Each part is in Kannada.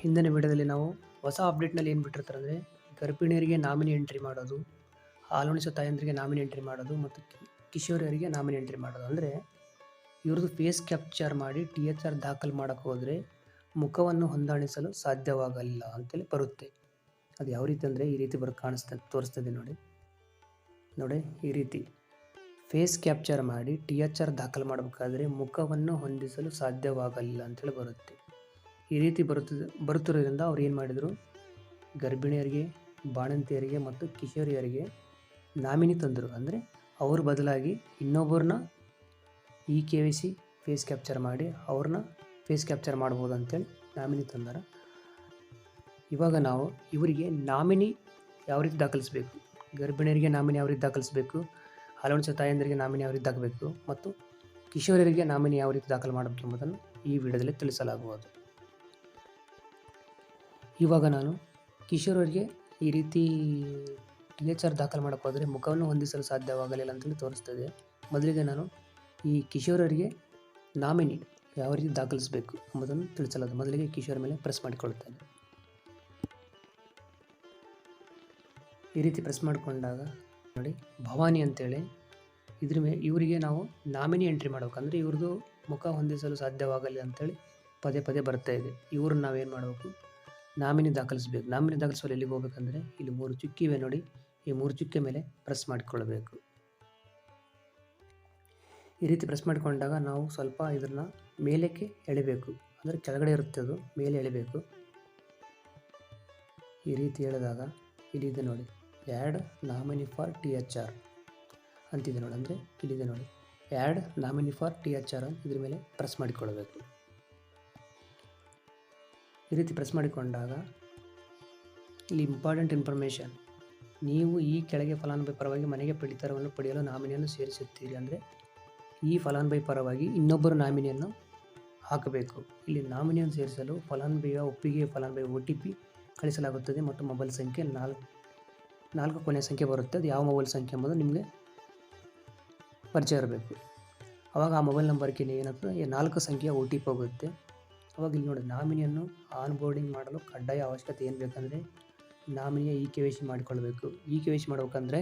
ಹಿಂದಿನ ವಿಡಿಯೋದಲ್ಲಿ ನಾವು ಹೊಸ ಅಪ್ಡೇಟ್ನಲ್ಲಿ ಏನು ಬಿಟ್ಟಿರ್ತಾರೆ ಅಂದರೆ ಗರ್ಭಿಣಿಯರಿಗೆ ನಾಮಿನಿ ಎಂಟ್ರಿ ಮಾಡೋದು, ಹಾಲುಣಿಸೋ ತಾಯಂದಿರಿಗೆ ನಾಮಿನಿ ಎಂಟ್ರಿ ಮಾಡೋದು ಮತ್ತು ಕಿಶೋರಿಯರಿಗೆ ನಾಮಿನಿ ಎಂಟ್ರಿ ಮಾಡೋದು. ಅಂದರೆ ಇವ್ರದ್ದು ಫೇಸ್ ಕ್ಯಾಪ್ಚರ್ ಮಾಡಿ THR ದಾಖಲು ಮಾಡೋಕ್ಕೆ ಹೋದರೆ ಮುಖವನ್ನು ಹೊಂದಾಣಿಸಲು ಸಾಧ್ಯವಾಗಲ್ಲ ಅಂತೇಳಿ ಬರುತ್ತೆ. ಅದು ಯಾವ ರೀತಿ ಅಂದರೆ ಈ ರೀತಿ ತೋರಿಸ್ತದೆ ನೋಡಿ. ಈ ರೀತಿ ಫೇಸ್ ಕ್ಯಾಪ್ಚರ್ ಮಾಡಿ THR ದಾಖಲು ಮಾಡಬೇಕಾದ್ರೆ ಮುಖವನ್ನು ಹೊಂದಿಸಲು ಸಾಧ್ಯವಾಗಲ್ಲ ಅಂತೇಳಿ ಬರುತ್ತೆ. ಈ ರೀತಿ ಬರುತ್ತಿರೋದ್ರಿಂದ ಅವ್ರು ಏನು ಮಾಡಿದರು, ಗರ್ಭಿಣಿಯರಿಗೆ, ಬಾಣಂತಿಯರಿಗೆ ಮತ್ತು ಕಿಶೋರಿಯರಿಗೆ ನಾಮಿನಿ ತಂದರು. ಅಂದರೆ ಅವ್ರ ಬದಲಾಗಿ ಇನ್ನೊಬ್ಬರನ್ನ KYC ಫೇಸ್ ಕ್ಯಾಪ್ಚರ್ ಮಾಡಿ ಅವ್ರನ್ನ ಫೇಸ್ ಕ್ಯಾಪ್ಚರ್ ಮಾಡ್ಬೋದು ಅಂತೇಳಿ ನಾಮಿನಿ ತಂದಾರ. ಇವಾಗ ನಾವು ಇವರಿಗೆ ನಾಮಿನಿ ಯಾವ ರೀತಿ ದಾಖಲಿಸಬೇಕು, ಗರ್ಭಿಣಿಯರಿಗೆ ನಾಮಿನಿ ಯಾವ ರೀತಿ ದಾಖಲಿಸಬೇಕು, ಹಾಲುಣಿಸೋ ತಾಯಂದಿರಿಗೆ ನಾಮಿನಿ ಯಾವ ರೀತಿ ದಾಖಬೇಕು ಮತ್ತು ಕಿಶೋರಿಯರಿಗೆ ನಾಮಿನಿ ಯಾವ ರೀತಿ ದಾಖಲು ಮಾಡಬೇಕು ಎಂಬುದನ್ನು ಈ ವಿಡಿಯೋದಲ್ಲಿ ತಿಳಿಸಲಾಗುವುದು. ಇವಾಗ ನಾನು ಕಿಶೋರರಿಗೆ ಈ ರೀತಿ THR ದಾಖಲು ಮಾಡೋಕ್ಕೆ ಹೋದರೆ ಮುಖವನ್ನು ಹೊಂದಿಸಲು ಸಾಧ್ಯವಾಗಲಿಲ್ಲ ಅಂತೇಳಿ ತೋರಿಸ್ತದೆ. ಮೊದಲಿಗೆ ನಾನು ಈ ಕಿಶೋರರಿಗೆ ನಾಮಿನಿ ಯಾವ ರೀತಿ ದಾಖಲಿಸಬೇಕು ಎಂಬುದನ್ನು ತಿಳಿಸಲಾದ. ಮೊದಲಿಗೆ ಕಿಶೋರ ಮೇಲೆ ಪ್ರೆಸ್ ಮಾಡಿಕೊಳ್ಳುತ್ತೇನೆ. ಈ ರೀತಿ ಪ್ರೆಸ್ ಮಾಡಿಕೊಂಡಾಗ ನೋಡಿ ಭವಾನಿ ಅಂತೇಳಿ ಇವರಿಗೆ ನಾವು ನಾಮಿನಿ ಎಂಟ್ರಿ ಮಾಡಬೇಕಂದ್ರೆ ಇವ್ರದ್ದು ಮುಖ ಹೊಂದಿಸಲು ಸಾಧ್ಯವಾಗಲ್ಲ ಅಂತೇಳಿ ಪದೇ ಪದೇ ಬರ್ತಾ ಇದೆ. ಇವ್ರನ್ನ ನಾವೇನು ಮಾಡಬೇಕು, ನಾಮಿನಿ ದಾಖಲಿಸಬೇಕು. ನಾಮಿನಿ ದಾಖಲಿಸಲು ಎಲ್ಲಿಗೆ ಹೋಗ್ಬೇಕಂದ್ರೆ ಇಲ್ಲಿ 3 ಚುಕ್ಕಿ ಇವೆ ನೋಡಿ, ಈ 3 ಚುಕ್ಕೆ ಮೇಲೆ ಪ್ರೆಸ್ ಮಾಡಿಕೊಳ್ಳಬೇಕು. ಈ ರೀತಿ ಪ್ರೆಸ್ ಮಾಡಿಕೊಂಡಾಗ ನಾವು ಸ್ವಲ್ಪ ಇದನ್ನು ಮೇಲಕ್ಕೆ ಎಳಿಬೇಕು. ಅಂದರೆ ಕೆಳಗಡೆ ಇರುತ್ತೆ, ಅದು ಮೇಲೆ ಎಳಿಬೇಕು. ಈ ರೀತಿ ಎಳೆದಾಗ ಇಲ್ಲಿದೆ ನೋಡಿ, ಆ್ಯಡ್ ನಾಮಿನಿ ಫಾರ್ THR ಅಂತಿದೆ ನೋಡಿ. ಅಂದರೆ ಇಲ್ಲಿದೆ ನೋಡಿ, ಆ್ಯಡ್ ನಾಮಿನಿ ಫಾರ್ THR ಅಂತ ಇದ್ರ ಮೇಲೆ ಪ್ರೆಸ್ ಮಾಡಿಕೊಳ್ಳಬೇಕು. ಈ ರೀತಿ ಪ್ರೆಸ್ ಮಾಡಿಕೊಂಡಾಗ ಇಲ್ಲಿ ಇಂಪಾರ್ಟೆಂಟ್ ಇನ್ಫಾರ್ಮೇಷನ್, ನೀವು ಈ ಕೆಳಗೆ ಫಲಾನುಭವಿ ಪರವಾಗಿ ಮನೆಗೆ ಪಡಿತರವನ್ನು ಪಡೆಯಲು ನಾಮಿನಿಯನ್ನು ಸೇರಿಸುತ್ತೀರಿ. ಅಂದರೆ ಈ ಫಲಾನುಭವಿ ಪರವಾಗಿ ಇನ್ನೊಬ್ಬರು ನಾಮಿನಿಯನ್ನು ಹಾಕಬೇಕು. ಇಲ್ಲಿ ನಾಮಿನಿಯನ್ನು ಸೇರಿಸಲು ಫಲಾನುಭವಿಯ ಒಪ್ಪಿಗೆ, ಫಲಾನುಭವಿ OTP ಕಳಿಸಲಾಗುತ್ತದೆ ಮತ್ತು ಮೊಬೈಲ್ ಸಂಖ್ಯೆ 4 ಕೊನೆಯ ಸಂಖ್ಯೆ ಬರುತ್ತೆ. ಅದು ಯಾವ ಮೊಬೈಲ್ ಸಂಖ್ಯೆ ಎಂಬುದು ನಿಮಗೆ ಪರಿಚಯ ಇರಬೇಕು. ಆವಾಗ ಆ ಮೊಬೈಲ್ ನಂಬರ್ಗೆ ಏನಾಗ್ತದೆ, 4 ಸಂಖ್ಯೆಯ OTP ಹೋಗುತ್ತೆ. ಅವಾಗ ಇಲ್ಲಿ ನೋಡಿ, ನಾಮಿನಿಯನ್ನು ಆನ್ ಬೋರ್ಡಿಂಗ್ ಮಾಡಲು ಕಡ್ಡಾಯ ಅವಶ್ಯಕತೆ ಏನು ಬೇಕಂದರೆ ನಾಮಿನಿಯ KYC ಮಾಡಿಕೊಳ್ಬೇಕು. KYC ಮಾಡ್ಬೇಕಂದ್ರೆ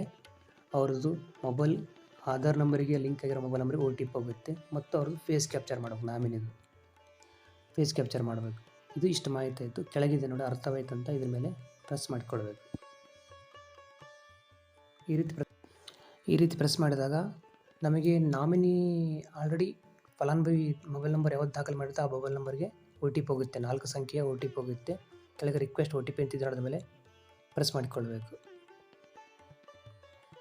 ಅವ್ರದ್ದು ಮೊಬೈಲ್ ಆಧಾರ್ ನಂಬರಿಗೆ ಲಿಂಕ್ ಆಗಿರೋ ಮೊಬೈಲ್ ನಂಬರಿಗೆ OTP ಹೋಗುತ್ತೆ ಮತ್ತು ಅವ್ರದ್ದು ಫೇಸ್ ಕ್ಯಾಪ್ಚರ್ ಮಾಡಬೇಕು. ನಾಮಿನಿದು ಫೇಸ್ ಕ್ಯಾಪ್ಚರ್ ಮಾಡಬೇಕು. ಇದು ಇಷ್ಟು ಮಾಹಿತಿ ಆಯಿತು. ಕೆಳಗಿದೆ ನೋಡಿ, ಅರ್ಥವಾಯ್ತು ಅಂತ ಇದ್ರ ಮೇಲೆ ಪ್ರೆಸ್ ಮಾಡಿಕೊಳ್ಬೇಕು. ಈ ರೀತಿ ಪ್ರೆಸ್ ಮಾಡಿದಾಗ ನಮಗೆ ನಾಮಿನಿ ಆಲ್ರೆಡಿ ಫಲಾನುಭವಿ ಮೊಬೈಲ್ ನಂಬರ್ ಯಾವತ್ತು ದಾಖಲು ಮಾಡಿರುತ್ತೆ ಆ ಮೊಬೈಲ್ ನಂಬರ್ಗೆ OTP ಹೋಗುತ್ತೆ, 4 ಸಂಖ್ಯೆಯ OTP ಹೋಗುತ್ತೆ. ಕೆಳಗೆ ರಿಕ್ವೆಸ್ಟ್ OTP ಅಂತಿದ್ದಾರದ ಮೇಲೆ ಪ್ರೆಸ್ ಮಾಡಿಕೊಳ್ಬೇಕು.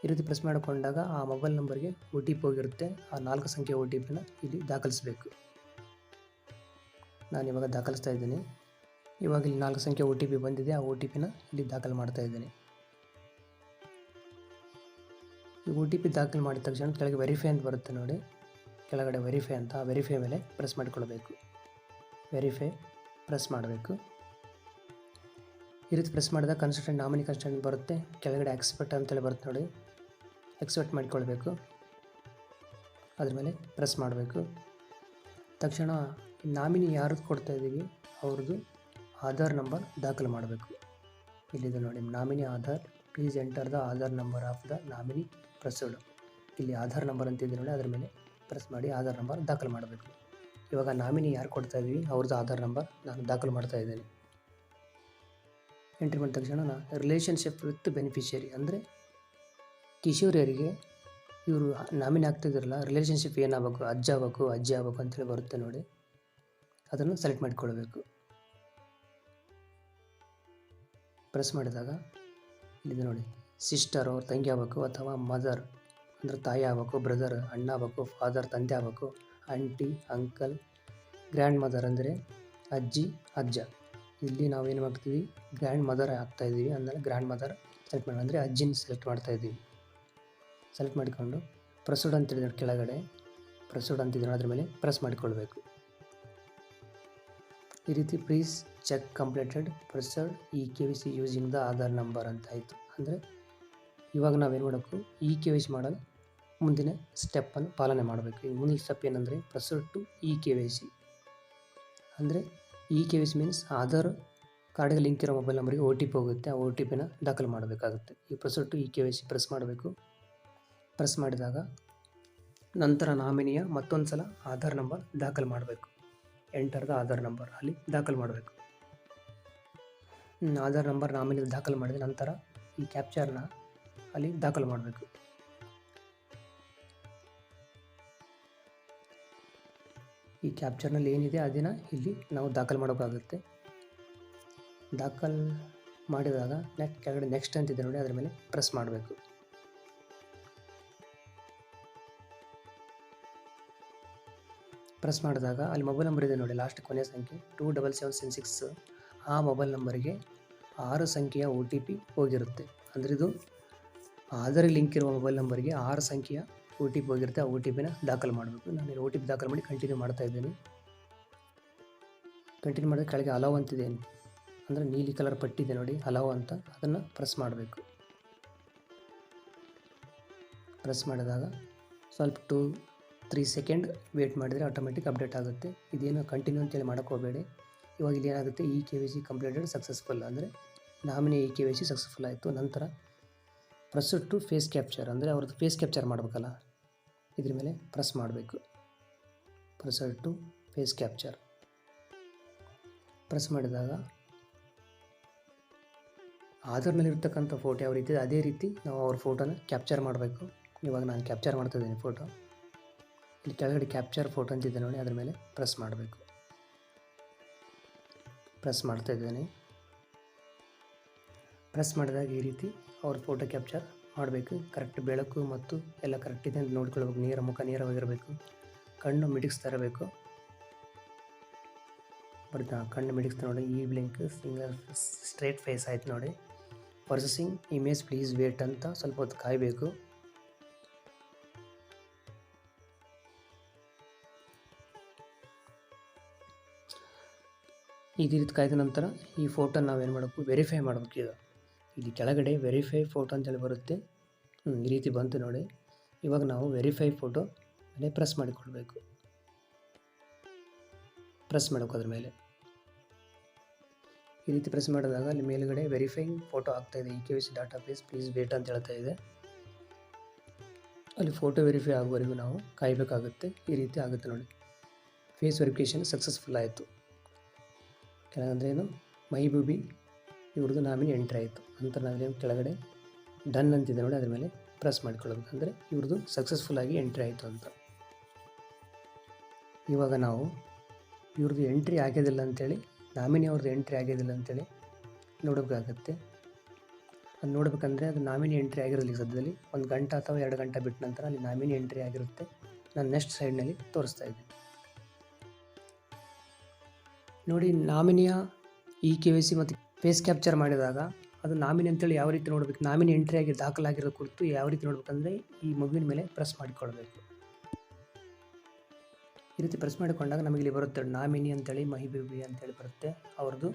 ಈ ರೀತಿ ಪ್ರೆಸ್ ಮಾಡಿಕೊಂಡಾಗ ಆ ಮೊಬೈಲ್ ನಂಬರ್ಗೆ OTP ಹೋಗಿರುತ್ತೆ. ಆ 4 ಸಂಖ್ಯೆಯ OTPನ ಇಲ್ಲಿ ದಾಖಲಿಸಬೇಕು. ನಾನು ಇವಾಗ ದಾಖಲಿಸ್ತಾ ಇದ್ದೀನಿ. ಇವಾಗ ಇಲ್ಲಿ 4 ಸಂಖ್ಯೆ OTP ಬಂದಿದೆ. ಆ OTPನ ಇಲ್ಲಿ ದಾಖಲು ಮಾಡ್ತಾ ಇದ್ದೀನಿ. ಈ OTP ದಾಖಲು ಮಾಡಿದ ತಕ್ಷಣ ಕೆಳಗೆ ವೆರಿಫೈ ಅಂತ ಬರುತ್ತೆ ನೋಡಿ, ಕೆಳಗಡೆ ವೆರಿಫೈ ಅಂತ, ಆ ವೆರಿಫೈ ಮೇಲೆ ಪ್ರೆಸ್ ಮಾಡಿಕೊಳ್ಬೇಕು. ವೆರಿಫೈ ಪ್ರೆಸ್ ಮಾಡಬೇಕು. ಈ ರೀತಿ ಪ್ರೆಸ್ ಮಾಡಿದಾಗ ಕನ್ಸಲ್ಟೆಂಟ್ ನಾಮಿನಿ ಕನ್ಸಲ್ಟೆಂಟ್ ಬರುತ್ತೆ. ಕೆಳಗಡೆ ಎಕ್ಸ್ಪೆಕ್ಟ್ ಅಂತೇಳಿ ಬರುತ್ತೆ ನೋಡಿ, ಎಕ್ಸ್ಪೆಕ್ಟ್ ಮಾಡಿಕೊಳ್ಬೇಕು. ಅದ್ರ ಮೇಲೆ ಪ್ರೆಸ್ ಮಾಡಬೇಕು. ತಕ್ಷಣ ನಾಮಿನಿ ಯಾರು ಕೊಡ್ತಾ ಇದ್ದೀವಿ ಅವ್ರದ್ದು ಆಧಾರ್ ನಂಬರ್ ದಾಖಲು ಮಾಡಬೇಕು. ಇಲ್ಲಿದೆ ನೋಡಿ, nominee Aadhaar, please enter the Aadhaar number of the nominee pressed. ಇಲ್ಲಿ ಆಧಾರ್ ನಂಬರ್ ಅಂತಿದೆ ನೋಡಿ, ಅದ್ರ ಮೇಲೆ ಪ್ರೆಸ್ ಮಾಡಿ ಆಧಾರ್ ನಂಬರ್ ದಾಖಲು ಮಾಡಬೇಕು. ಇವಾಗ ನಾಮಿನಿ ಯಾರು ಕೊಡ್ತಾ ಇದ್ದೀವಿ ಅವ್ರದ್ದು ಆಧಾರ್ ನಂಬರ್ ನಾನು ದಾಖಲು ಮಾಡ್ತಾ ಇದ್ದೀನಿ. ಎಂಟ್ರಿ ಮಾಡಿದ ತಕ್ಷಣ ರಿಲೇಷನ್ಶಿಪ್ ವಿತ್ ಬೆನಿಫಿಷಿಯರಿ, ಅಂದರೆ ಕಿಶೋರಿಯರಿಗೆ ಇವರು ನಾಮಿನಿ ಆಗ್ತಿದ್ರಲ್ಲ, ರಿಲೇಷನ್ಶಿಪ್ ಏನಾಗಬೇಕು, ಅಜ್ಜ ಆಗಬೇಕು, ಅಜ್ಜಿ ಆಗಬೇಕು ಅಂತೇಳಿ ಬರುತ್ತೆ ನೋಡಿ, ಅದನ್ನು ಸೆಲೆಕ್ಟ್ ಮಾಡಿಕೊಳ್ಬೇಕು. ಪ್ರೆಸ್ ಮಾಡಿದಾಗ ಇಲ್ಲಿದೆ ನೋಡಿ, ಸಿಸ್ಟರ್ ಅವ್ರ ತಂಗಿ ಆಗಬೇಕು ಅಥವಾ ಮದರ್ ಅಂದರೆ ತಾಯಿ ಆಗಬೇಕು, ಬ್ರದರ್ ಅಣ್ಣ ಆಗಬೇಕು, ಫಾದರ್ ತಂದೆ ಆಗಬೇಕು, ಆಂಟಿ ಅಂಕಲ್, ಗ್ರ್ಯಾಂಡ್ ಮದರ್ ಅಂದರೆ ಅಜ್ಜಿ ಅಜ್ಜ. ಇಲ್ಲಿ ನಾವೇನು ಮಾಡ್ತೀವಿ, ಗ್ರ್ಯಾಂಡ್ ಮದರ್ ಆಗ್ತಾಯಿದ್ದೀವಿ ಅಂದರೆ ಗ್ರ್ಯಾಂಡ್ ಮದರ್ ಸೆಲೆಕ್ಟ್ ಮಾಡಿ, ಅಂದರೆ ಅಜ್ಜಿನ ಸೆಲೆಕ್ಟ್ ಮಾಡ್ತಾಯಿದ್ದೀವಿ. ಸೆಲೆಕ್ಟ್ ಮಾಡಿಕೊಂಡು ಪ್ರೊಸೀಡ್ ಅಂತಿದೆ ಕೆಳಗಡೆ, ಪ್ರೊಸೀಡ್ ಅಂತಿದೆ ಅದ್ರ ಮೇಲೆ ಪ್ರೆಸ್ ಮಾಡಿಕೊಳ್ಬೇಕು. ಈ ರೀತಿ please check completed proceed KYC using the Aadhaar number ಅಂತ ಆಯಿತು. ಅಂದರೆ ಇವಾಗ ನಾವೇನು ಮಾಡಬೇಕು, KYC ಮಾಡಲು ಮುಂದಿನ ಸ್ಟೆಪ್ಪನ್ನು ಪಾಲನೆ ಮಾಡಬೇಕು. ಈ ಮುಂದಿನ ಸ್ಟೆಪ್ ಏನಂದರೆ ಪ್ರೊಸೀಡ್ ಟು KYC. ಅಂದರೆ KYC ಮೀನ್ಸ್ ಆಧಾರ್ ಕಾರ್ಡ್ಗೆ ಲಿಂಕ್ ಇರೋ ಮೊಬೈಲ್ ನಂಬರಿಗೆ OTP ಹೋಗುತ್ತೆ. ಆ OTPನ ದಾಖಲು ಮಾಡಬೇಕಾಗುತ್ತೆ. ಈ ಪ್ರೊಸೆಸ್ ಟು KYC ಪ್ರೆಸ್ ಮಾಡಬೇಕು. ಪ್ರೆಸ್ ಮಾಡಿದಾಗ ನಂತರ ನಾಮಿನಿಯ ಮತ್ತೊಂದು ಸಲ ಆಧಾರ್ ನಂಬರ್ ದಾಖಲು ಮಾಡಬೇಕು. ಎಂಟರ್ದ ಆಧಾರ್ ನಂಬರ್ ಅಲ್ಲಿ ದಾಖಲು ಮಾಡಬೇಕು. ಆಧಾರ್ ನಂಬರ್ ನಾಮಿನಿ ದಾಖಲು ಮಾಡಿದ ನಂತರ ಈ ಕ್ಯಾಪ್ಚರ್ನ ಅಲ್ಲಿ ದಾಖಲು ಮಾಡಬೇಕು. ಈ ಕ್ಯಾಪ್ಚರ್ನಲ್ಲಿ ಏನಿದೆ ಅದನ್ನು ಇಲ್ಲಿ ನಾವು ದಾಖಲು ಮಾಡಬೇಕಾಗುತ್ತೆ. ದಾಖಲು ಮಾಡಿದಾಗ ಕೆಳಗಡೆ ನೆಕ್ಸ್ಟ್ ಅಂತಿದೆ ನೋಡಿ, ಅದರ ಮೇಲೆ ಪ್ರೆಸ್ ಮಾಡಬೇಕು. ಪ್ರೆಸ್ ಮಾಡಿದಾಗ ಅಲ್ಲಿ ಮೊಬೈಲ್ ನಂಬರ್ ಇದೆ ನೋಡಿ, ಲಾಸ್ಟ್ ಕೊನೆಯ ಸಂಖ್ಯೆ 27776. ಆ ಮೊಬೈಲ್ ನಂಬರಿಗೆ 6 ಸಂಖ್ಯೆಯ OTP ಹೋಗಿರುತ್ತೆ. ಅಂದರೆ ಇದು ಆಧಾರ್ ಲಿಂಕ್ ಇರುವ ಮೊಬೈಲ್ ನಂಬರ್ಗೆ 6 ಸಂಖ್ಯೆಯ OTP ಹೋಗಿರುತ್ತೆ. ಆ OTPನ ದಾಖಲು ಮಾಡಬೇಕು. ನಾನು OTP ದಾಖಲು ಮಾಡಿ ಕಂಟಿನ್ಯೂ ಮಾಡ್ತಾ ಇದ್ದೀನಿ. ಕಂಟಿನ್ಯೂ ಮಾಡಿದ್ರೆ ಕೆಳಗೆ ಅಲೌ ಅಂತಿದೆ, ಅಂದರೆ ನೀಲಿ ಕಲರ್ ಪಟ್ಟಿದೆ ನೋಡಿ ಅಲೌ ಅಂತ, ಅದನ್ನು ಪ್ರೆಸ್ ಮಾಡಬೇಕು. ಪ್ರೆಸ್ ಮಾಡಿದಾಗ ಸ್ವಲ್ಪ 2-3 ಸೆಕೆಂಡ್ ವೇಟ್ ಮಾಡಿದರೆ ಆಟೋಮೆಟಿಕ್ ಅಪ್ಡೇಟ್ ಆಗುತ್ತೆ. ಇದೇನು ಕಂಟಿನ್ಯೂ ಅಂತೇಳಿ ಮಾಡೋಕ್ಕೆ ಹೋಗಬೇಡಿ. ಇವಾಗ ಇಲ್ಲಿ ಏನಾಗುತ್ತೆ, KYC ಕಂಪ್ಲೀಟೆಡ್ ಸಕ್ಸಸ್ಫುಲ್, ಅಂದರೆ ನಾಮಿನಿ KYC ಸಕ್ಸಸ್ಫುಲ್ ಆಯಿತು. ನಂತರ ಪ್ರೊಸೀಡ್ ಟು ಫೇಸ್ ಕ್ಯಾಪ್ಚರ್, ಅಂದರೆ ಅವ್ರದ್ದು ಫೇಸ್ ಕ್ಯಾಪ್ಚರ್ ಮಾಡಬೇಕಲ್ಲ, ಇದ್ರ ಮೇಲೆ ಪ್ರೆಸ್ ಮಾಡಬೇಕು. Proceed to face capture press ಮಾಡಿದಾಗ ಆಧಾರ್ನಲ್ಲಿ ಇರ್ತಕ್ಕಂಥ ಫೋಟೋ ಯಾವ ರೀತಿ ಇದೆ ಅದೇ ರೀತಿ ನಾವು ಅವ್ರ ಫೋಟೋನ ಕ್ಯಾಪ್ಚರ್ ಮಾಡಬೇಕು. ಇವಾಗ ನಾನು ಕ್ಯಾಪ್ಚರ್ ಮಾಡ್ತಾಯಿದ್ದೀನಿ ಫೋಟೋ. ಇಲ್ಲಿ ಕೆಳಗಡೆ ಕ್ಯಾಪ್ಚರ್ ಫೋಟೋ ಅಂತಿದೆ ನೋಡಿ, ಅದ್ರ ಮೇಲೆ ಪ್ರೆಸ್ ಮಾಡಬೇಕು. ಪ್ರೆಸ್ ಮಾಡ್ತಾಯಿದ್ದೀನಿ. ಪ್ರೆಸ್ ಮಾಡಿದಾಗ ಈ ರೀತಿ ಅವ್ರ ಫೋಟೋ ಕ್ಯಾಪ್ಚರ್ ಮಾಡಬೇಕು. ಕರೆಕ್ಟ್ ಬೆಳಕು ಮತ್ತು ಎಲ್ಲ ಕರೆಕ್ಟ್ ಇದೆ ಅಂತ ನೋಡ್ಕೊಳ್ಬೇಕು. ಮುಖ ನೇರವಾಗಿರಬೇಕು. ಕಣ್ಣು ಮಿಡಿಸ್ತಾ ಇರಬೇಕು. ಕಣ್ಣು ಮಿಡಿಸ್ತಾ ನೋಡಿ, ಈ ಬ್ಲಿಂಕ್ ಸಿಂಗಲ್ ಸ್ಟ್ರೇಟ್ ಫೇಸ್ ಆಯ್ತು ನೋಡಿ. ಪ್ರೊಸೆಸಿಂಗ್ ಇಮೇಜ್ ಪ್ಲೀಸ್ ವೇಟ್ ಅಂತ ಸ್ವಲ್ಪ ಹೊತ್ತು ಕಾಯಬೇಕು. ಈ ರೀತಿ ಕಾಯ್ದ ನಂತರ ಈ ಫೋಟೋ ನಾವೇನು ಮಾಡಬೇಕು, ವೆರಿಫೈ ಮಾಡಬೇಕು. ಈಗ ಇಲ್ಲಿ ಕೆಳಗಡೆ ವೆರಿಫೈ ಫೋಟೋ ಅಂತೇಳಿ ಬರುತ್ತೆ. ಈ ರೀತಿ ಬಂತು ನೋಡಿ. ಇವಾಗ ನಾವು ವೆರಿಫೈ ಫೋಟೋ ಮೇಲೆ ಪ್ರೆಸ್ ಮಾಡಿಕೊಳ್ಬೇಕು. ಪ್ರೆಸ್ ಮಾಡಬೇಕು ಅದ್ರ ಮೇಲೆ. ಈ ರೀತಿ ಪ್ರೆಸ್ ಮಾಡಿದಾಗ ಅಲ್ಲಿ ಮೇಲುಗಡೆ ವೆರಿಫೈಂಗ್ ಫೋಟೋ ಆಗ್ತಾಯಿದೆ. KYC database please wait ಅಂತ ಹೇಳ್ತಾ ಇದೆ. ಅಲ್ಲಿ ಫೋಟೋ ವೆರಿಫೈ ಆಗುವವರೆಗೂ ನಾವು ಕಾಯಬೇಕಾಗುತ್ತೆ. ಈ ರೀತಿ ಆಗುತ್ತೆ ನೋಡಿ. ಫೇಸ್ ವೆರಿಫಿಕೇಷನ್ ಸಕ್ಸಸ್ಫುಲ್ ಆಯಿತು. ಕೆಳಗಂದ್ರೆ ಏನು, ಮೈಬೂಬಿ ಇವ್ರದ್ದು ನಾಮಿನಿ ಎಂಟ್ರಿ ಆಯಿತು. ನಂತರ ನಾವೇನು ಕೆಳಗಡೆ ಡನ್ ಅಂತಿದೆ ನೋಡಿ, ಅದ್ರ ಮೇಲೆ ಪ್ರೆಸ್ ಮಾಡಿಕೊಳ್ಳಬೇಕು. ಅಂದರೆ ಇವ್ರದ್ದು ಸಕ್ಸಸ್ಫುಲ್ಲಾಗಿ ಎಂಟ್ರಿ ಆಯಿತು ಅಂತ. ಇವಾಗ ನಾವು ಇವ್ರದ್ದು ಎಂಟ್ರಿ ಆಗೋದಿಲ್ಲ ಅಂಥೇಳಿ, ನಾಮಿನಿ ಅವ್ರದ್ದು ಎಂಟ್ರಿ ಆಗೋದಿಲ್ಲ ಅಂಥೇಳಿ ನೋಡಬೇಕಾಗತ್ತೆ. ಅದು ನೋಡ್ಬೇಕಂದ್ರೆ ಅದು ನಾಮಿನಿ ಎಂಟ್ರಿ ಆಗಿರೋದಿಲ್ಲ. ಸದ್ಯದಲ್ಲಿ 1 ಗಂಟೆ ಅಥವಾ 2 ಗಂಟೆ ಬಿಟ್ಟ ನಂತರ ಅಲ್ಲಿ ನಾಮಿನಿ ಎಂಟ್ರಿ ಆಗಿರುತ್ತೆ. ನಾನು ನೆಕ್ಸ್ಟ್ ಸೈಡ್ನಲ್ಲಿ ತೋರಿಸ್ತಾ ಇದ್ದೀನಿ ನೋಡಿ. ನಾಮಿನಿಯ KYC ಮತ್ತು ಫೇಸ್ ಕ್ಯಾಪ್ಚರ್ ಮಾಡಿದಾಗ ಅದು ನಾಮಿನಿ ಅಂತೇಳಿ ಯಾವ ರೀತಿ ನೋಡಬೇಕು, ನಾಮಿನಿ ಎಂಟ್ರಿ ಆಗಿ ದಾಖಲಾಗಿರೋ ಕುರಿತು ಯಾವ ರೀತಿ ನೋಡಬೇಕಂದ್ರೆ ಈ ಮಗುವಿನ ಮೇಲೆ ಪ್ರೆಸ್ ಮಾಡಿಕೊಳ್ಬೇಕು. ಈ ರೀತಿ ಪ್ರೆಸ್ ಮಾಡಿಕೊಂಡಾಗ ನಮಗೆ ಇಲ್ಲಿ ಬರುತ್ತೆ ನಾಮಿನಿ ಅಂತೇಳಿ ಮಹಿಬೂಬಿ ಅಂತೇಳಿ ಬರುತ್ತೆ. ಅವ್ರದ್ದು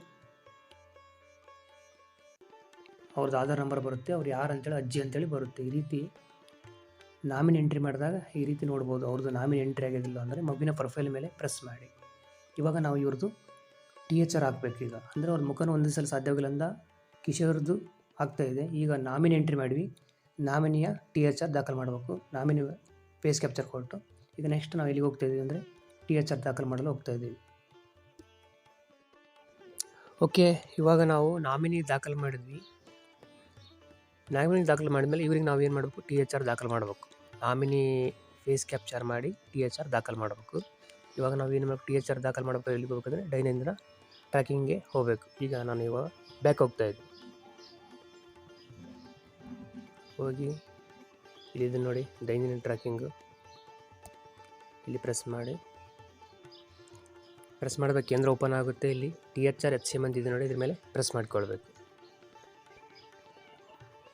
ಆಧಾರ್ ನಂಬರ್ ಬರುತ್ತೆ. ಅವ್ರು ಯಾರು ಅಂತೇಳಿ ಅಜ್ಜಿ ಅಂತೇಳಿ ಬರುತ್ತೆ. ಈ ರೀತಿ ನಾಮಿನಿ ಎಂಟ್ರಿ ಮಾಡಿದಾಗ ಈ ರೀತಿ ನೋಡ್ಬೋದು. ಅವ್ರದ್ದು ನಾಮಿನಿ ಎಂಟ್ರಿ ಆಗೋದಿಲ್ಲ ಅಂದರೆ ಮಗುವಿನ ಪ್ರೊಫೈಲ್ ಮೇಲೆ ಪ್ರೆಸ್ ಮಾಡಿ. ಇವಾಗ ನಾವು ಇವ್ರದ್ದು THR ಹಾಕಬೇಕು. ಈಗ ಅಂದರೆ ಅವ್ರ ಮುಖನೂ ಹೊಂದಿಸಲು ಸಾಧ್ಯವಾಗಿಲ್ಲ ಅಂದ ಕಿಶೋರ್ದು ಆಗ್ತಾಯಿದೆ. ಈಗ ನಾಮಿನಿ ಎಂಟ್ರಿ ಮಾಡಿವಿ, ನಾಮಿನಿಯ THR ದಾಖಲು ಮಾಡಬೇಕು. ನಾಮಿನಿ ಫೇಸ್ ಕ್ಯಾಪ್ಚರ್ ಕೊಟ್ಟು ಈಗ ನೆಕ್ಸ್ಟ್ ನಾವು ಎಲ್ಲಿಗೆ ಹೋಗ್ತಾಯಿದ್ದೀವಿ ಅಂದರೆ THR ದಾಖಲು ಮಾಡಲು ಹೋಗ್ತಾಯಿದ್ದೀವಿ. ಓಕೆ, ಇವಾಗ ನಾವು ನಾಮಿನಿ ದಾಖಲು ಮಾಡಿದ್ವಿ. ನಾಮಿನಿ ದಾಖಲು ಮಾಡಿದ್ಮೇಲೆ ಇವ್ರಿಗೆ ನಾವು ಏನು ಮಾಡಬೇಕು, THR ದಾಖಲು ಮಾಡಬೇಕು. ನಾಮಿನಿ ಫೇಸ್ ಕ್ಯಾಪ್ಚರ್ ಮಾಡಿ THR ದಾಖಲು ಮಾಡಬೇಕು. ಇವಾಗ ನಾವು ಏನು ಮಾಡಬೇಕು, THR ದಾಖಲು ಮಾಡಬೇಕು. ಎಲ್ಲಿಗೆ ಹೋಗ್ಬೇಕಂದ್ರೆ ದೈನಂದಿನ ಟ್ರ್ಯಾಕಿಂಗ್ಗೆ ಹೋಗಬೇಕು. ಈಗ ನಾನು ಇವಾಗ ಬ್ಯಾಕ್ ಹೋಗ್ತಾಯಿದ್ದೆ. ಹೋಗಿ ಇಲ್ಲಿ ನೋಡಿ ದೈನಂದಿನ ಟ್ರ್ಯಾಕಿಂಗು, ಇಲ್ಲಿ ಪ್ರೆಸ್ ಮಾಡಿದಾಗ ಕೇಂದ್ರ ಓಪನ್ ಆಗುತ್ತೆ. ಇಲ್ಲಿ THR HCM ಅಂತಿದೆ ನೋಡಿ, ಇದ್ರ ಮೇಲೆ ಪ್ರೆಸ್ ಮಾಡಿಕೊಳ್ಬೇಕು.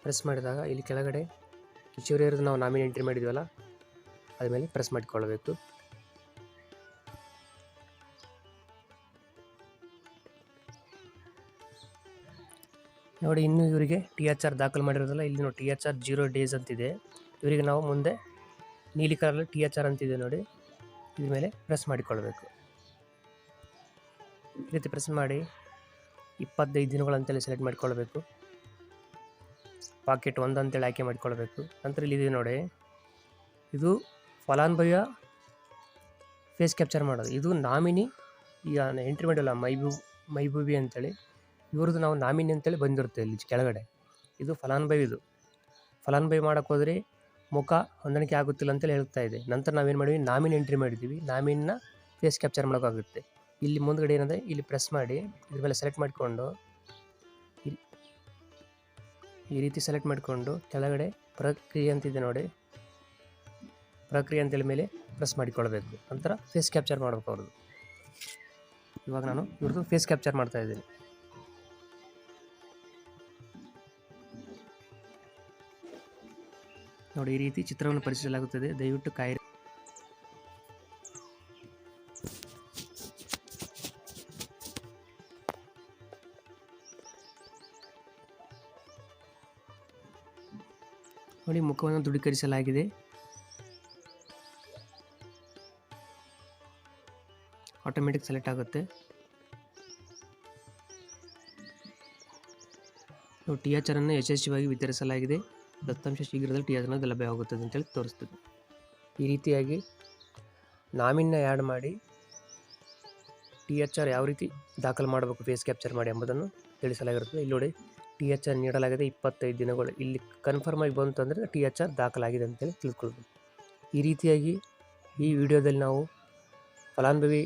ಪ್ರೆಸ್ ಮಾಡಿದಾಗ ಇಲ್ಲಿ ಕೆಳಗಡೆ ಕಿಶೋರಿಯರದು ನಾವು ನಾಮಿನಿ ಎಂಟ್ರಿ ಮಾಡಿದ್ವಲ್ಲ, ಅದ್ರ ಮೇಲೆ ಪ್ರೆಸ್ ಮಾಡಿಕೊಳ್ಬೇಕು. ನೋಡಿ, ಇನ್ನು ಇವರಿಗೆ THR ದಾಖಲು ಮಾಡಿರೋದಲ್ಲ, ಇಲ್ಲಿ ನೋಡಿ THR 0 days ಅಂತಿದೆ. ಇವರಿಗೆ ನಾವು ಮುಂದೆ ನೀಲಿ ಕಲರಲ್ಲಿ THR ಅಂತಿದೆ ನೋಡಿ, ಇದ್ರ ಮೇಲೆ ಪ್ರೆಸ್ ಮಾಡಿಕೊಳ್ಬೇಕು. ಈ ರೀತಿ ಪ್ರೆಸ್ ಮಾಡಿ 25 ದಿನಗಳಂತೇಳಿ ಸೆಲೆಕ್ಟ್ ಮಾಡಿಕೊಳ್ಬೇಕು. ಪಾಕೆಟ್ 1 ಅಂತೇಳಿ ಆಯ್ಕೆ ಮಾಡಿಕೊಳ್ಬೇಕು. ನಂತರ ಇಲ್ಲಿದೆ ನೋಡಿ, ಇದು ಫಲಾನುಭವಿಯ ಫೇಸ್ ಕ್ಯಾಪ್ಚರ್ ಮಾಡೋದು. ಇದು ನಾಮಿನಿ ಈಗ ಎಂಟ್ರಿ ಮಾಡಿಲ್ಲ ಮೈಬೂಬಿ ಅಂತೇಳಿ, ಇವ್ರದ್ದು ನಾವು ನಾಮಿನಿ ಅಂತೇಳಿ ಬಂದಿರುತ್ತೆ ಇಲ್ಲಿ ಕೆಳಗಡೆ. ಇದು ಫಲಾನುಭವಿ ಮಾಡೋಕ್ಕೆ ಹೋದರೆ ಮುಖ ಹೊಂದಾಣಿಕೆ ಆಗುತ್ತಿಲ್ಲ ಅಂತೇಳಿ ಹೇಳ್ತಾ ಇದೆ. ನಂತರ ನಾವೇನು ಮಾಡಿದ್ವಿ, ನಾಮಿನಿ ಎಂಟ್ರಿ ಮಾಡಿದ್ದೀವಿ. ನಾಮಿನಿನ ಫೇಸ್ ಕ್ಯಾಪ್ಚರ್ ಮಾಡೋಕ್ಕಾಗುತ್ತೆ. ಇಲ್ಲಿ ಮುಂದ್ಗಡೆ ಏನಿದೆ ಇಲ್ಲಿ ಪ್ರೆಸ್ ಮಾಡಿ ಇದ್ರ ಮೇಲೆ ಸೆಲೆಕ್ಟ್ ಮಾಡಿಕೊಂಡು ಈ ರೀತಿ ಸೆಲೆಕ್ಟ್ ಮಾಡಿಕೊಂಡು ಕೆಳಗಡೆ ಪ್ರಕ್ರಿಯೆ ಅಂತಿದೆ ನೋಡಿ, ಪ್ರಕ್ರಿಯೆ ಅಂತೇಳಿ ಮೇಲೆ ಪ್ರೆಸ್ ಮಾಡಿಕೊಳ್ಬೇಕು. ನಂತರ ಫೇಸ್ ಕ್ಯಾಪ್ಚರ್ ಮಾಡಬೇಕು ಅವ್ರದ್ದು. ಇವಾಗ ನಾನು ಇವ್ರದ್ದು ಫೇಸ್ ಕ್ಯಾಪ್ಚರ್ ಮಾಡ್ತಾ ಇದ್ದೀನಿ. ನೋಡಿ, ಈ ರೀತಿ ಚಿತ್ರವನ್ನು ಪರಿಶೀಲಿಸಲಾಗುತ್ತದೆ. ದಯವಿಟ್ಟು ಕಾಯಿರಿ. ನೋಡಿ, ಮುಖವನ್ನು ದೃಢೀಕರಿಸಲಾಗಿದೆ. ಆಟೋಮೆಟಿಕ್ ಸೆಲೆಕ್ಟ್ ಆಗುತ್ತೆ. THR ಅನ್ನು ಯಶಸ್ವಿಯಾಗಿ ವಿತರಿಸಲಾಗಿದೆ. ದತ್ತಾಂಶ ಶೀಘ್ರದಲ್ಲಿ THR ಲಭ್ಯವಾಗುತ್ತದೆ ಅಂತೇಳಿ ತೋರಿಸ್ತದೆ. ಈ ರೀತಿಯಾಗಿ ನಾಮಿನಿನ ಆ್ಯಡ್ ಮಾಡಿ THR ಯಾವ ರೀತಿ ದಾಖಲು ಮಾಡಬೇಕು ಫೇಸ್ ಕ್ಯಾಪ್ಚರ್ ಮಾಡಿ ಎಂಬುದನ್ನು ತಿಳಿಸಲಾಗಿರುತ್ತದೆ. ಇಲ್ಲಿ ನೋಡಿ, THR ನೀಡಲಾಗಿದೆ 25 ದಿನಗಳು. ಇಲ್ಲಿ ಕನ್ಫರ್ಮ್ ಆಗಿ ಬಂತು ಅಂದರೆ THR ದಾಖಲಾಗಿದೆ ಅಂತೇಳಿ ತಿಳ್ಕೊಳ್ಬೇಕು. ಈ ರೀತಿಯಾಗಿ ಈ ವಿಡಿಯೋದಲ್ಲಿ ನಾವು ಫಲಾನುಭವಿ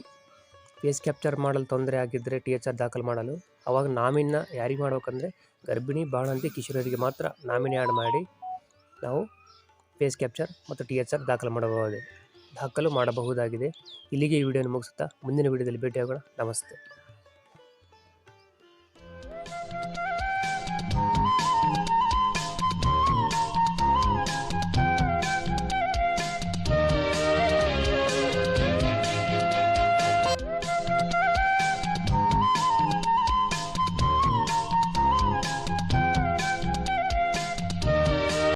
ಫೇಸ್ ಕ್ಯಾಪ್ಚರ್ ಮಾಡಲು ತೊಂದರೆ ಆಗಿದ್ದರೆ THR ದಾಖಲು ಮಾಡಲು ಅವಾಗ ನಾಮಿನಿನ ಯಾರಿಗೆ ಮಾಡ್ಬೇಕಂದ್ರೆ ಗರ್ಭಿಣಿ, ಬಾಣಂತಿ, ಕಿಶೋರರಿಗೆ ಮಾತ್ರ ನಾಮಿನಿ ಆ್ಯಡ್ ಮಾಡಿ ನಾವು ಫೇಸ್ ಕ್ಯಾಪ್ಚರ್ ಮತ್ತು THR ದಾಖಲು ಮಾಡಬಹುದಾಗಿದೆ. ಇಲ್ಲಿಗೆ ಈ ವಿಡಿಯೋನ ಮುಗಿಸುತ್ತಾ ಮುಂದಿನ ವಿಡಿಯೋದಲ್ಲಿ ಭೇಟಿಯಾಗೋಣ. ನಮಸ್ತೆ.